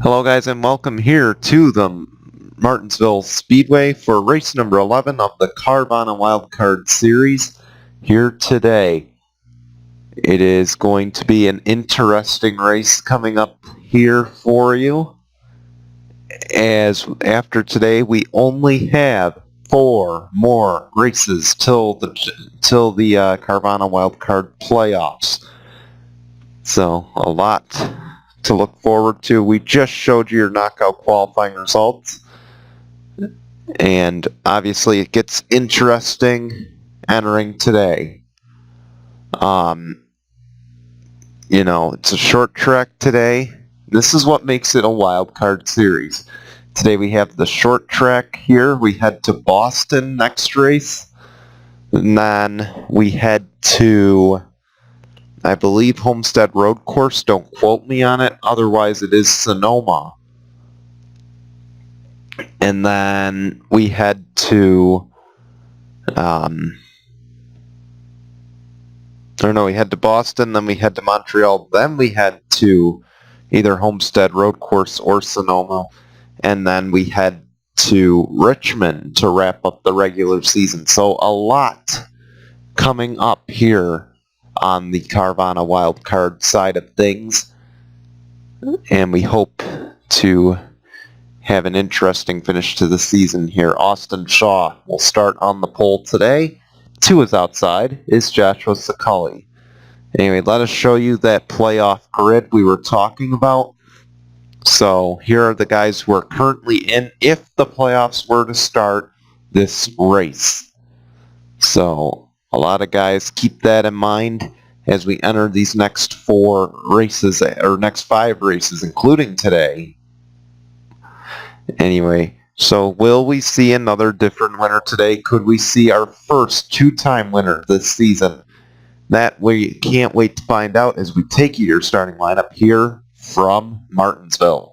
Hello guys and welcome here to the Martinsville Speedway for race number 11 of the Carvana Wildcard Series here today. It is going to be an interesting race coming up here for you, as after today we only have 4 more races till the Carvana Wildcard playoffs. So a lot to look forward to. We just showed you your knockout qualifying results, and obviously it gets interesting entering today. It's a short track today. This is what makes it a wild card series. Today we have the short track here. We head to Boston next race, and then we head to, I believe, Homestead Road Course. Don't quote me on it. Otherwise, it is Sonoma. And then we head to, we head to Boston, then we head to Montreal, then we head to either Homestead Road Course or Sonoma, and then we head to Richmond to wrap up the regular season. So a lot coming up here on the Carvana wildcard side of things, and we hope to have an interesting finish to the season here. Austin Shaw will start on the pole today. To his outside is Joshua Saculli. Anyway, let us show you that playoff grid we were talking about. So here are the guys who are currently in if the playoffs were to start this race. So a lot of guys, keep that in mind as we enter these next 4 races, or next 5 races, including today. Anyway, so will we see another different winner today? Could we see our first 2-time winner this season? That we can't wait to find out as we take you to your starting lineup here from Martinsville.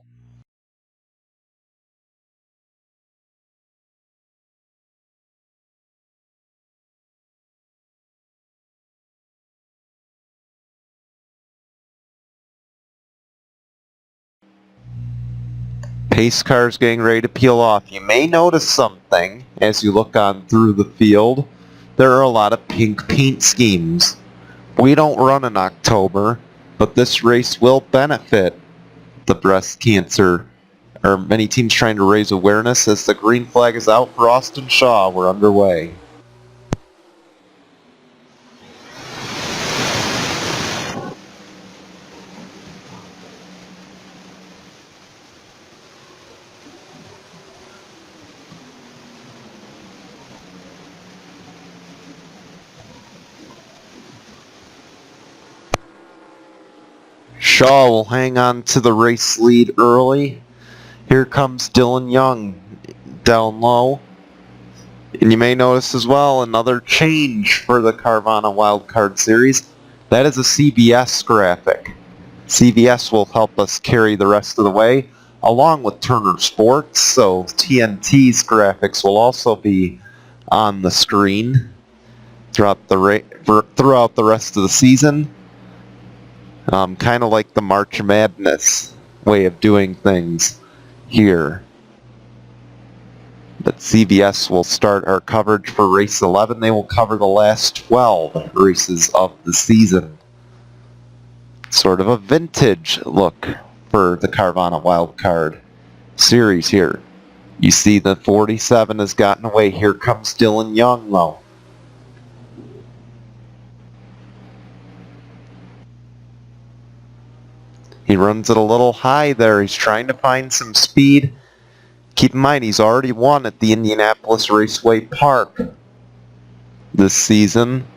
Pace cars getting ready to peel off. You may notice something as you look on through the field. There are a lot of pink paint schemes. We don't run in October, but this race will benefit the breast cancer, or many teams trying to raise awareness. As the green flag is out for Austin Shaw, we're underway. Shaw will hang on to the race lead early. Here comes Dylan Young down low. And you may notice as well another change for the Carvana Wildcard Series. That is a CBS graphic. CBS will help us carry the rest of the way, along with Turner Sports. So TNT's graphics will also be on the screen throughout the rest of the season. Kind of like the March Madness way of doing things here. But CBS will start our coverage for race 11. They will cover the last 12 races of the season. Sort of a vintage look for the Carvana Wildcard Series here. You see the 47 has gotten away. Here comes Dylan Young though. He runs it a little high there. He's trying to find some speed. Keep in mind, he's already won at the Indianapolis Raceway Park this season.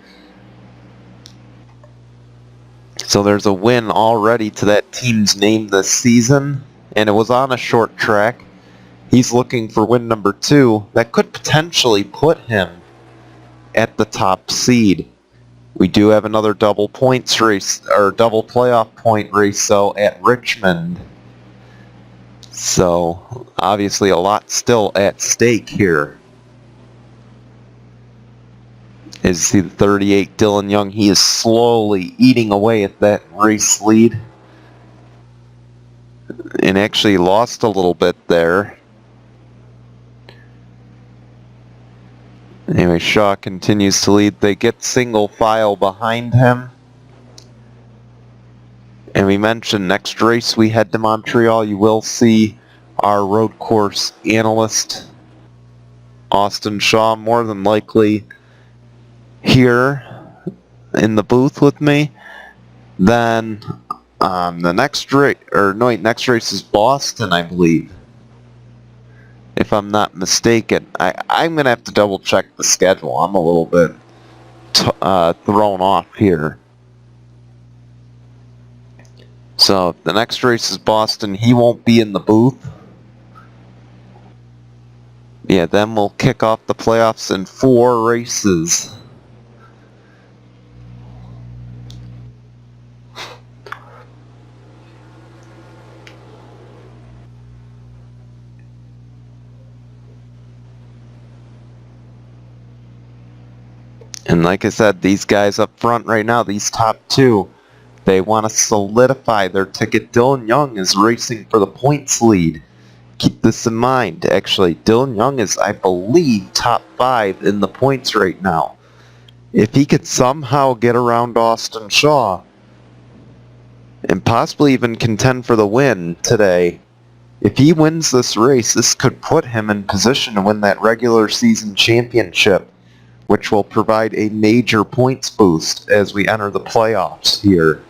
So there's a win already to that team's name this season, and it was on a short track. He's looking for win number 2. That could potentially put him at the top seed. We do have another double points race, or double playoff point race, though, at Richmond. So, obviously a lot still at stake here. As you see the 38, Dylan Young, he is slowly eating away at that race lead. and actually lost a little bit there. Anyway, Shaw continues to lead. They get single file behind him. And we mentioned next race we head to Montreal, you will see our road course analyst, Austin Shaw, more than likely here in the booth with me. Then the next race, next race is Boston, I believe, if I'm not mistaken. I'm going to have to double check the schedule. I'm a little bit thrown off here. So if the next race is Boston, he won't be in the booth. Yeah, then we'll kick off the playoffs in 4 races. And like I said, these guys up front right now, these top 2, they want to solidify their ticket. Dylan Young is racing for the points lead. Keep this in mind. Actually, Dylan Young is, I believe, top 5 in the points right now. If he could somehow get around Austin Shaw and possibly even contend for the win today, if he wins this race, this could put him in position to win that regular season championship, which will provide a major points boost as we enter the playoffs here.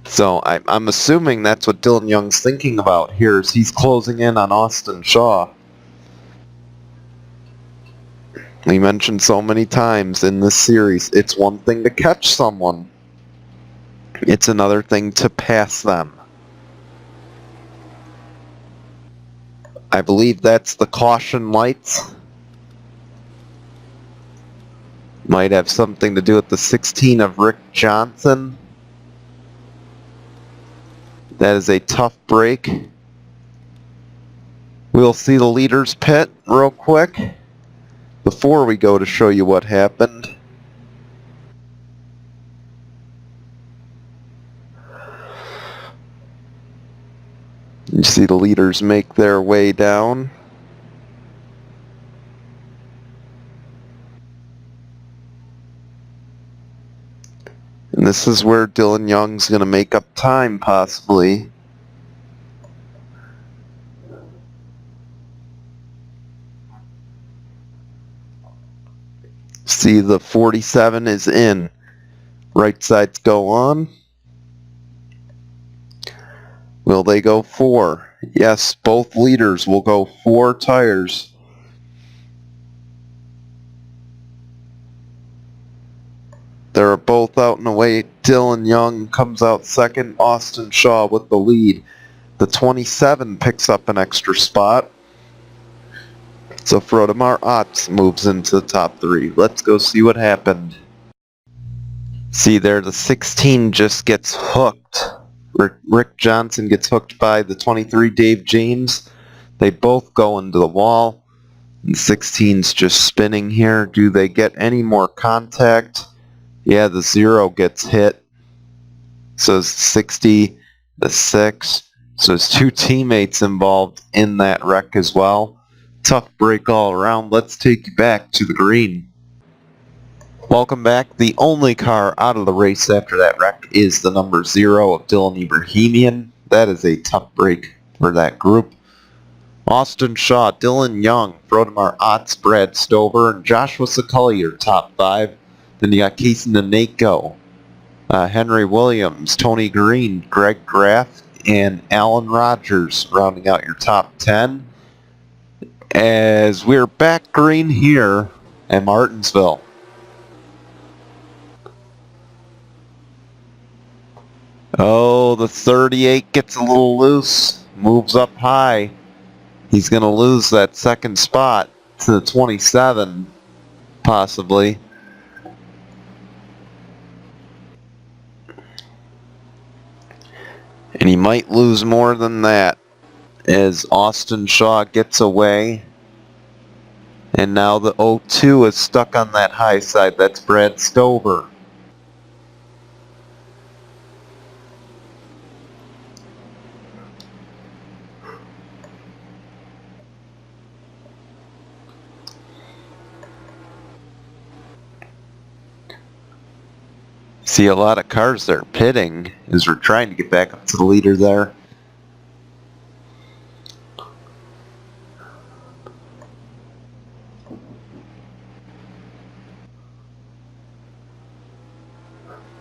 So I'm assuming that's what Dylan Young's thinking about here as he's closing in on Austin Shaw. We mentioned so many times in this series, it's one thing to catch someone. It's another thing to pass them. I believe that's the caution lights. Might have something to do with the 16 of Rick Johnson. That is a tough break. We'll see the leaders pit real quick before we go to show you what happened. You see the leaders make their way down. And this is where Dylan Young's going to make up time, possibly. See, the 47 is in. Right sides go on. Will they go 4? Yes, both leaders will go 4 tires. They're both out and away. Dylan Young comes out second. Austin Shaw with the lead. The 27 picks up an extra spot. So Frodemar Otts moves into the top 3. Let's go see what happened. See there, the 16 just gets hooked. Rick Johnson gets hooked by the 23, Dave James. They both go into the wall. And 16's just spinning here. Do they get any more contact? Yeah, the 0 gets hit. So it's 60, the 6. So there's 2 teammates involved in that wreck as well. Tough break all around. Let's take you back to the green. Welcome back. The only car out of the race after that wreck is the number 0 of Dylan Ibrahimian. That is a tough break for that group. Austin Shaw, Dylan Young, Frodemar Otts, Brad Stover, and Joshua Saculli are top 5. Then you got Casey Naneko, Henry Williams, Tony Green, Greg Graff, and Alan Rogers rounding out your top 10. As we're back green here at Martinsville. Oh, the 38 gets a little loose, moves up high. He's going to lose that second spot to the 27, possibly. And he might lose more than that as Austin Shaw gets away. And now the 02 is stuck on that high side. That's Brad Stover. See a lot of cars there pitting as we're trying to get back up to the leader there.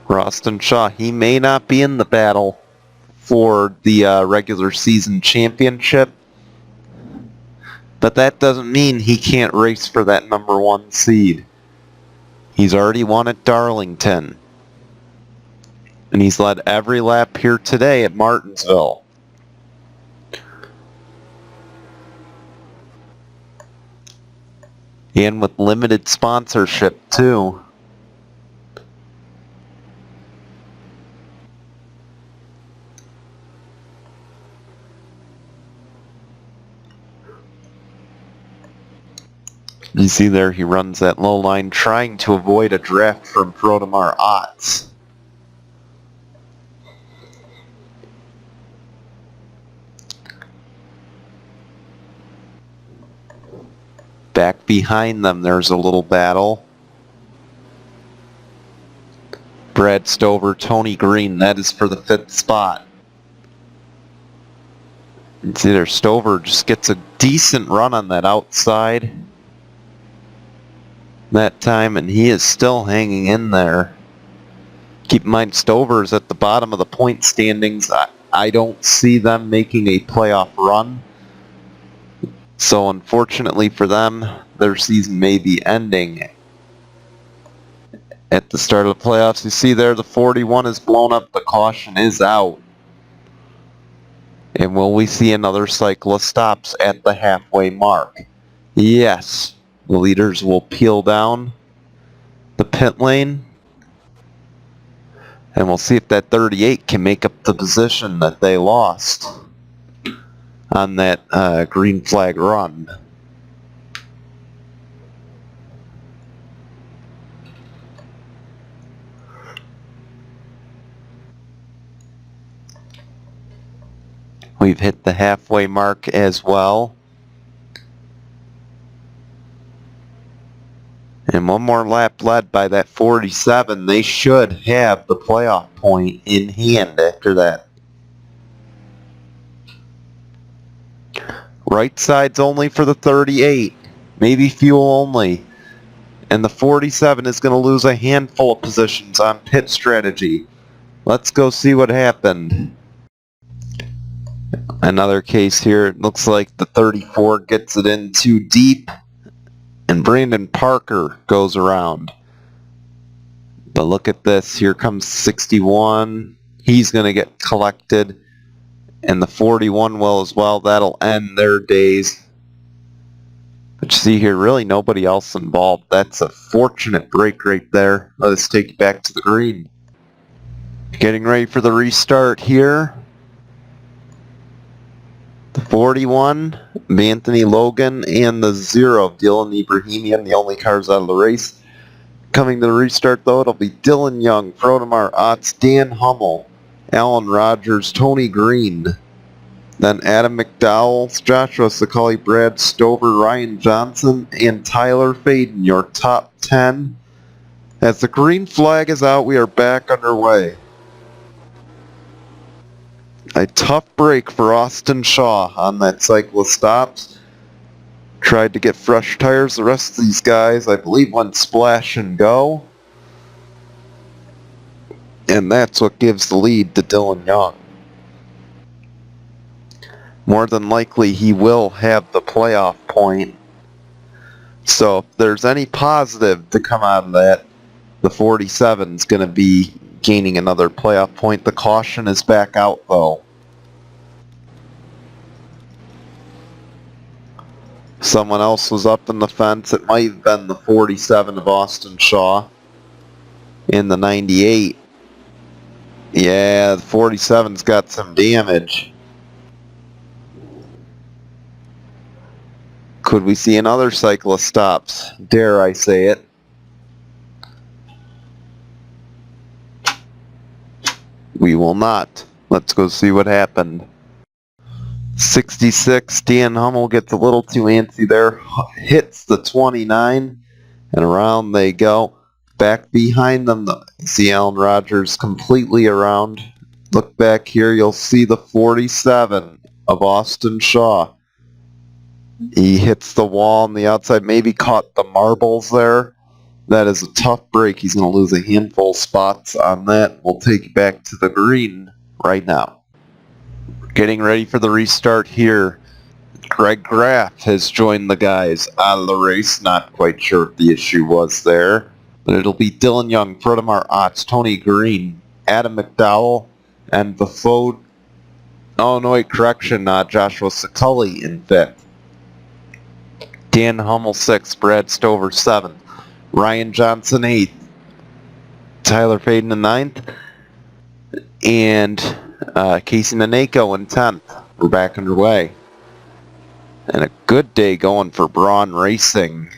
Austin Shaw, he may not be in the battle for the regular season championship, but that doesn't mean he can't race for that #1 seed. He's already won at Darlington, and he's led every lap here today at Martinsville. And with limited sponsorship too. You see there, he runs that low line trying to avoid a draft from Prodemar Otts. Back behind them, there's a little battle. Brad Stover, Tony Green, that is for the 5th spot. You see there, Stover just gets a decent run on that outside that time, and he is still hanging in there. Keep in mind, Stover's at the bottom of the point standings. I don't see them making a playoff run. So unfortunately for them, their season may be ending at the start of the playoffs. You see there, the 41 is blown up, the caution is out. And will we see another cyclist stops at the halfway mark? Yes. The leaders will peel down the pit lane, and we'll see if that 38 can make up the position that they lost on that green flag run. We've hit the halfway mark as well. And one more lap led by that 47. They should have the playoff point in hand after that. Right side's only for the 38. Maybe fuel only. And the 47 is going to lose a handful of positions on pit strategy. Let's go see what happened. Another case here. It looks like the 34 gets it in too deep. And Brandon Parker goes around. But look at this. Here comes 61. He's going to get collected. And the 41 will as well. That'll end their days. But you see here, really nobody else involved. That's a fortunate break right there. Let us take it back to the green. Getting ready for the restart here. The 41, Anthony Logan, and the 0, Dylan Ibrahimian, the only cars out of the race. Coming to the restart, though, it'll be Dylan Young, Prodemar Otts, Dan Hummel, Alan Rogers, Tony Green, then Adam McDowell, Joshua Sakali, Brad Stover, Ryan Johnson, and Tyler Faden, your top 10. As the green flag is out, we are back underway. A tough break for Austin Shaw on that cyclist stops. Tried to get fresh tires. The rest of these guys, I believe, went splash and go. And that's what gives the lead to Dylan Young. More than likely, he will have the playoff point. So if there's any positive to come out of that, the 47 is going to be gaining another playoff point. The caution is back out, though. Someone else was up in the fence. It might have been the 47 of Austin Shaw in the 98. Yeah, the 47's got some damage. Could we see another cyclist stops? Dare I say it? We will not. Let's go see what happened. 66, Dan Hummel gets a little too antsy there, hits the 29, and around they go. back behind them, see Alan Rogers completely around. Look back here, you'll see the 47 of Austin Shaw. He hits the wall on the outside, maybe caught the marbles there. That is a tough break. He's going to lose a handful of spots on that. We'll take you back to the green right now. Getting ready for the restart here. Greg Graff has joined the guys out of the race. Not quite sure what the issue was there. But it'll be Dylan Young, Frodemar Otts, Tony Green, Adam McDowell, and the Fode. Oh, no, wait, correction. Joshua Saculli in 5th. Dan Hummel 6th. Brad Stover 7th. Ryan Johnson 8th. Tyler Faden in 9th. And Casey Naneko in 10th. We're back underway. And a good day going for Braun Racing.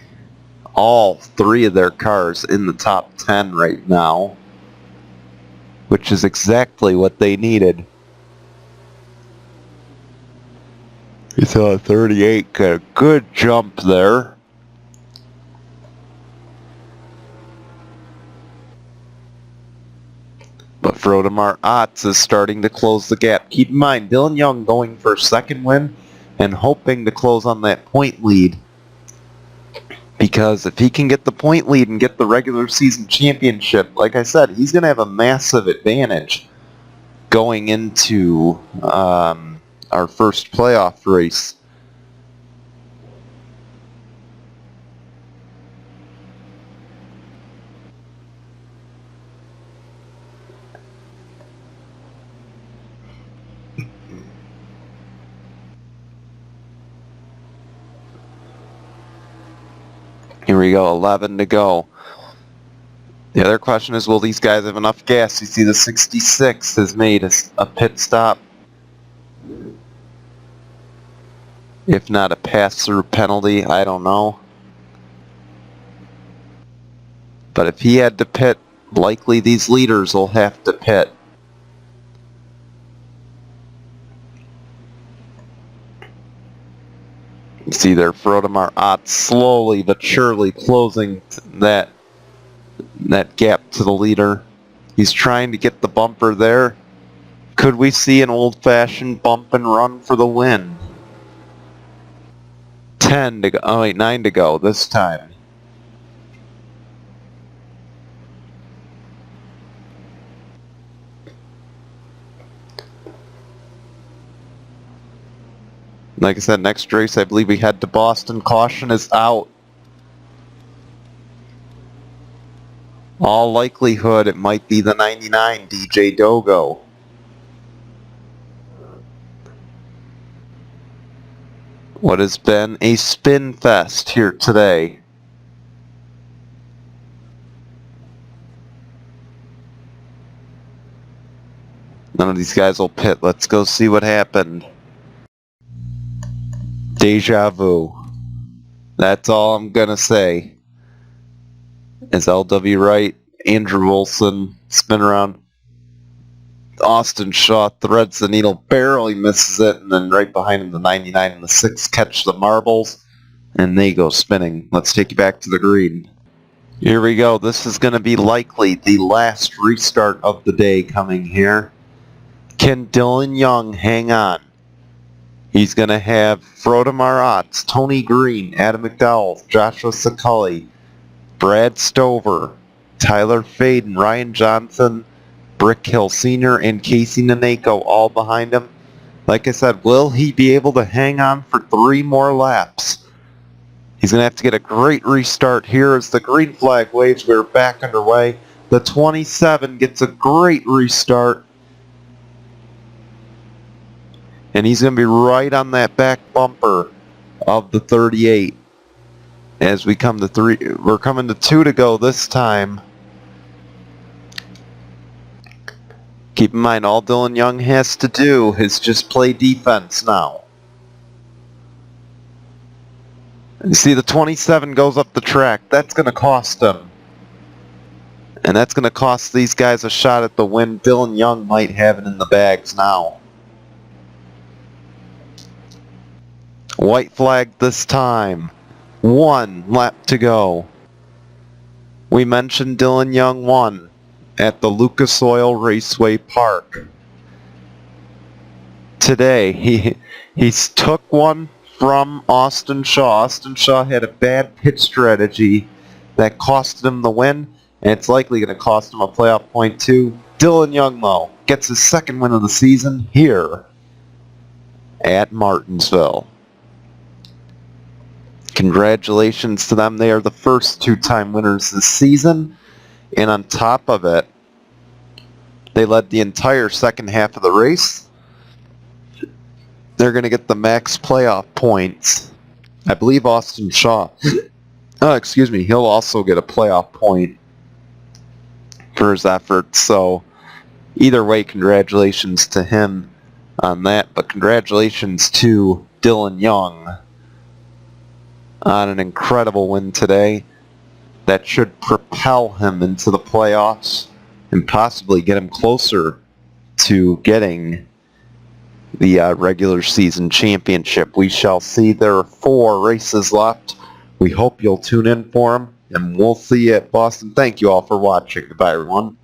All 3 of their cars in the top 10 right now, which is exactly what they needed. You saw a 38 got a good jump there. But Frodemar Otts is starting to close the gap. Keep in mind, Dylan Young going for a second win and hoping to close on that point lead. Because if he can get the point lead and get the regular season championship, like I said, he's going to have a massive advantage going into our first playoff race. Here we go, 11 to go. The other question is, will these guys have enough gas? You see the 66 has made a pit stop. If not a pass-through penalty, I don't know. But if he had to pit, likely these leaders will have to pit. You see there, Frodemar Otts slowly but surely closing that gap to the leader. He's trying to get the bumper there. Could we see an old-fashioned bump and run for the win? 10 to go. Oh wait, 9 to go this time. Like I said, next race I believe we head to Boston. Caution is out. All likelihood it might be the 99 DJ Dogo. What has been a spin fest here today. None of these guys will pit. Let's go see what happened. Deja vu. That's all I'm gonna say. Is LW right? Andrew Wilson, spin around. Austin Shaw threads the needle, barely misses it, and then right behind him the 99 and the 6 catch the marbles, and they go spinning. Let's take you back to the green. Here we go. This is going to be likely the last restart of the day coming here. Can Dylan Young hang on? He's going to have Frodemar Otts, Tony Green, Adam McDowell, Joshua Saculli, Brad Stover, Tyler Faden, Ryan Johnson, Brick Hill Sr., and Casey Naneko all behind him. Like I said, will he be able to hang on for 3 more laps? He's going to have to get a great restart here as the green flag waves. We're back underway. The 27 gets a great restart. And he's going to be right on that back bumper of the 38. As we come to 3, we're coming to 2 to go this time. Keep in mind, all Dylan Young has to do is just play defense now. You see the 27 goes up the track. That's going to cost him. And that's going to cost these guys a shot at the win. Dylan Young might have it in the bags now. White flag this time. 1 lap to go. We mentioned Dylan Young won at the Lucas Oil Raceway Park. Today, he took one from Austin Shaw. Austin Shaw had a bad pit strategy that cost him the win, and it's likely going to cost him a playoff point too. Dylan Young, though, gets his second win of the season here at Martinsville. Congratulations to them. They are the first two-time winners this season. And on top of it, they led the entire second half of the race. They're going to get the max playoff points. I believe Austin Shaw, he'll also get a playoff point for his efforts. So either way, congratulations to him on that. But congratulations to Dylan Young on an incredible win today that should propel him into the playoffs and possibly get him closer to getting the regular season championship. We shall see. There are 4 races left. We hope you'll tune in for them, and we'll see you at Boston. Thank you all for watching. Goodbye, everyone.